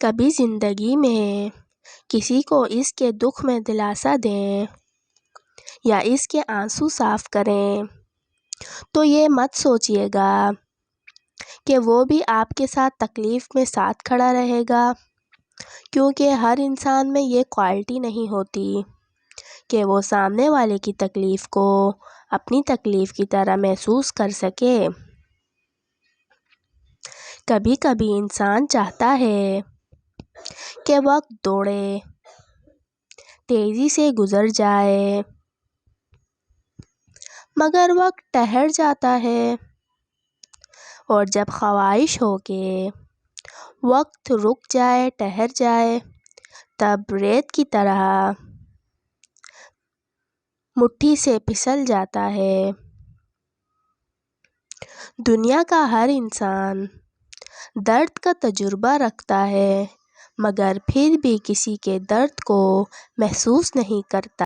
کبھی زندگی میں کسی کو اس کے دکھ میں دلاسا دیں یا اس کے آنسو صاف کریں تو یہ مت سوچیے گا کہ وہ بھی آپ کے ساتھ تکلیف میں ساتھ کھڑا رہے گا، کیونکہ ہر انسان میں یہ کوالٹی نہیں ہوتی کہ وہ سامنے والے کی تکلیف کو اپنی تکلیف کی طرح محسوس کر سکے۔ کبھی کبھی انسان چاہتا ہے کہ وقت دوڑے، تیزی سے گزر جائے، مگر وقت ٹھہر جاتا ہے، اور جب خواہش ہو کہ وقت رک جائے، ٹھہر جائے، تب ریت کی طرح مٹھی سے پھسل جاتا ہے۔ دنیا کا ہر انسان درد کا تجربہ رکھتا ہے، مگر پھر بھی کسی کے درد کو محسوس نہیں کرتا۔